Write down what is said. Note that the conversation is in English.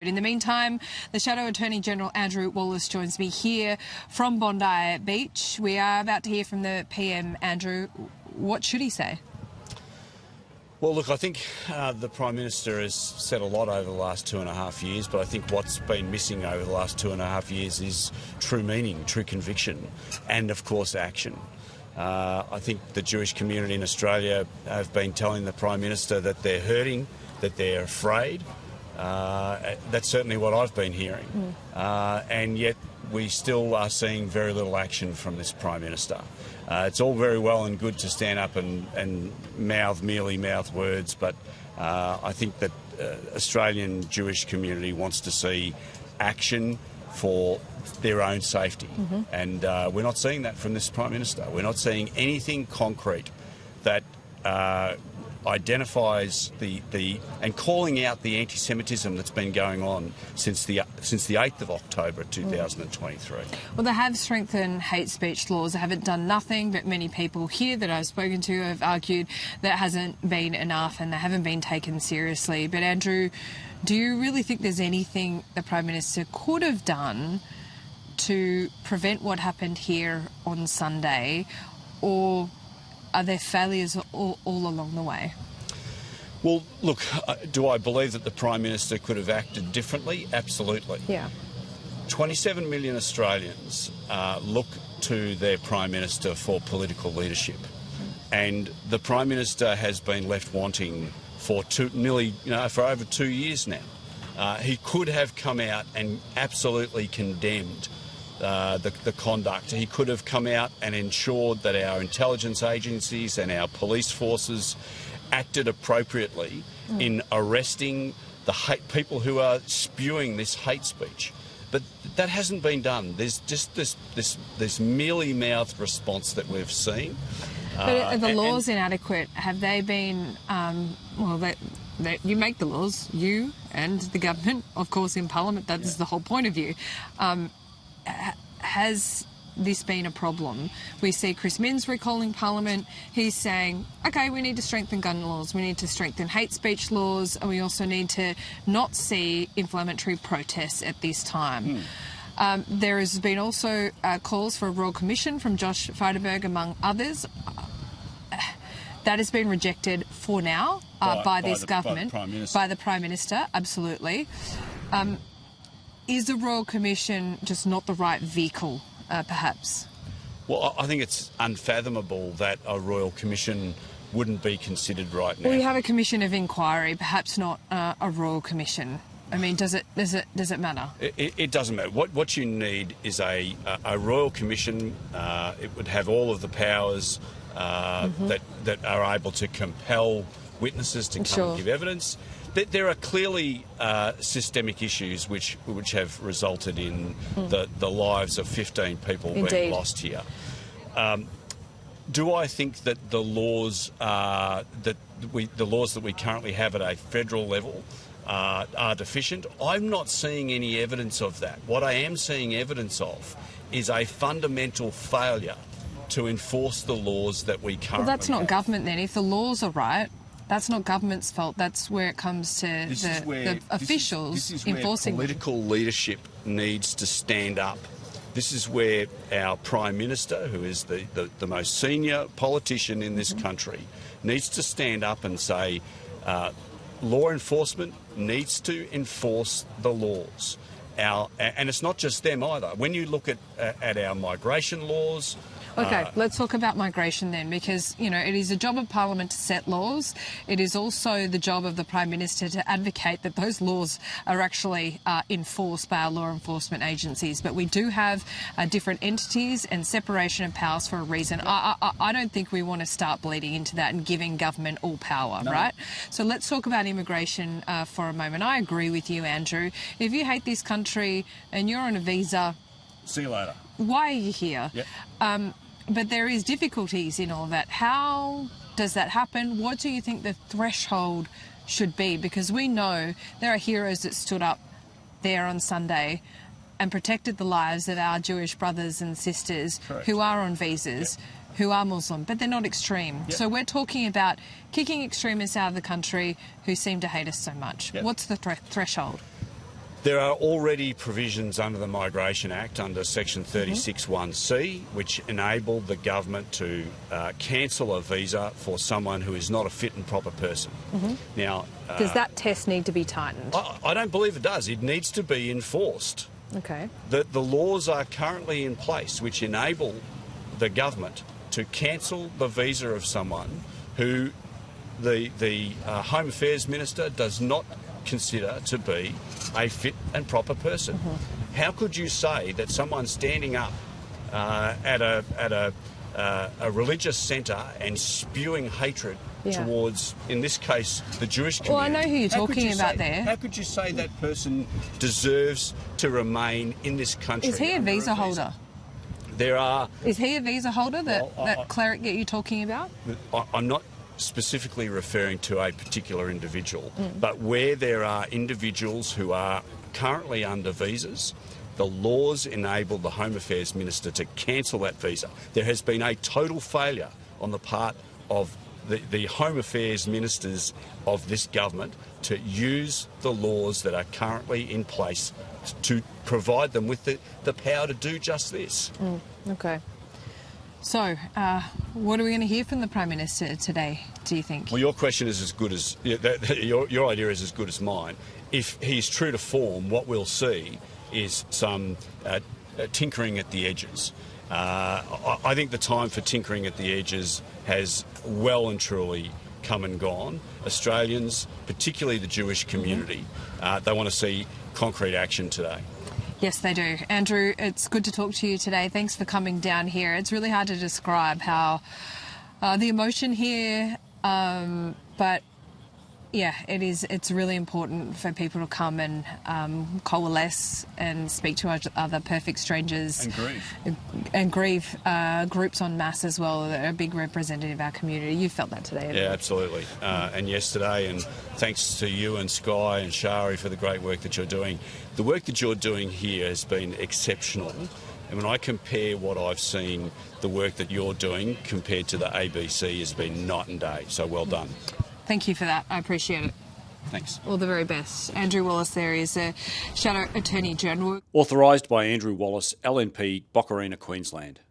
In the meantime, the Shadow Attorney-General Andrew Wallace joins me here from Bondi Beach. We are about to hear from the PM. Andrew, what should he say? Well, look, I think the Prime Minister has said a lot over the last 2.5 years, but I think what's been missing over the last 2.5 years is true meaning, true conviction, and, of course, action. I think the Jewish community in Australia have been telling the Prime Minister that they're hurting, that they're afraid. That's certainly what I've been hearing. And yet we still are seeing very little action from this Prime Minister. It's all very well and good to stand up and merely mouth words, but I think that Australian Jewish community wants to see action for their own safety. And we're not seeing that from this Prime Minister. We're not seeing anything concrete that identifies and calling out the antisemitism that's been going on since the 8th of October 2023. Well, they have strengthened hate speech laws. They haven't done nothing, but many people here that I've spoken to have argued that hasn't been enough and they haven't been taken seriously. But Andrew, do you really think there's anything the Prime Minister could have done to prevent what happened here on Sunday, or are there failures all along the way? Well, look, do I believe that the Prime Minister could have acted differently? Absolutely. Yeah. 27 million Australians look to their Prime Minister for political leadership. And the Prime Minister has been left wanting for for over 2 years now. He could have come out and absolutely condemned the conduct. He could have come out and ensured that our intelligence agencies and our police forces acted appropriately in arresting the people who are spewing this hate speech. But that hasn't been done. There's just this mealy-mouthed response that we've seen. But are the laws inadequate? Have they been... you make the laws, you and the government, of course, in Parliament. That's the whole point of you. Has this been a problem? We see Chris Minns recalling Parliament. He's saying, OK, we need to strengthen gun laws, we need to strengthen hate speech laws, and we also need to not see inflammatory protests at this time. There has been also calls for a Royal Commission from Josh Frydenberg, among others. That has been rejected for now by this government, by the Prime Minister, absolutely. Is the Royal Commission just not the right vehicle, perhaps? Well, I think it's unfathomable that a Royal Commission wouldn't be considered right now. Well, we have a Commission of Inquiry, perhaps not a Royal Commission. I mean, does it matter? It doesn't matter. What you need is a Royal Commission. It would have all of the powers that are able to compel witnesses to come and give evidence. There are clearly systemic issues which have resulted in the lives of 15 people being lost here. Do I think that the laws that we currently have at a federal level are deficient? I'm not seeing any evidence of that. What I am seeing evidence of is a fundamental failure to enforce the laws that we currently have. Well, that's not government then. If the laws are right, that's not government's fault. That's where it comes to the officials enforcing them. Political leadership needs to stand up. This is where our Prime Minister, who is the most senior politician in this country, needs to stand up and say, law enforcement needs to enforce the laws. And it's not just them either. When you look at our migration laws... OK, let's talk about migration then, because, you know, it is a job of Parliament to set laws. It is also the job of the Prime Minister to advocate that those laws are actually enforced by our law enforcement agencies. But we do have different entities and separation of powers for a reason. I don't think we want to start bleeding into that and giving government all power, right? So let's talk about immigration for a moment. I agree with you, Andrew. If you hate this country and you're on a visa... See you later. Why are you here? Yep. But there is difficulties in all that. How does that happen? What do you think the threshold should be? Because we know there are heroes that stood up there on Sunday and protected the lives of our Jewish brothers and sisters who are on visas, who are Muslim, but they're not extreme. So we're talking about kicking extremists out of the country who seem to hate us so much. What's the threshold? There are already provisions under the Migration Act, under Section 36(1)(c), which enable the government to cancel a visa for someone who is not a fit and proper person. Now, does that test need to be tightened? I don't believe it does. It needs to be enforced. Okay. The laws are currently in place which enable the government to cancel the visa of someone who the Home Affairs Minister does not consider to be a fit and proper person. How could you say that someone standing up at a religious centre and spewing hatred towards, in this case, the Jewish community? Well, I know who you're talking about there. How could you say that person deserves to remain in this country? Is he a visa holder? Is he a visa holder, that cleric that you're talking about? I'm not specifically referring to a particular individual, but where there are individuals who are currently under visas, the laws enable the Home Affairs Minister to cancel that visa. There has been a total failure on the part of the Home Affairs Ministers of this government to use the laws that are currently in place to provide them with the power to do just this. Okay. So, what are we going to hear from the Prime Minister today, do you think? Well, your question is as good as... your idea is as good as mine. If he's true to form, what we'll see is some tinkering at the edges. I think the time for tinkering at the edges has well and truly come and gone. Australians, particularly the Jewish community, they want to see concrete action today. Yes, they do. Andrew, it's good to talk to you today. Thanks for coming down here. It's really hard to describe how the emotion here, but yeah, it's really important for people to come and coalesce and speak to other perfect strangers. And grieve. Groups en masse as well that are a big representative of our community. You felt that today, haven't you? Yeah, absolutely. And yesterday, and thanks to you and Sky and Shari for the great work that you're doing. The work that you're doing here has been exceptional. And when I compare what I've seen, the work that you're doing compared to the ABC has been night and day. So well done. Thank you for that. I appreciate it. Thanks. All the very best. Andrew Wallace there is a Shadow Attorney-General. Authorised by Andrew Wallace, LNP, Boccarina, Queensland.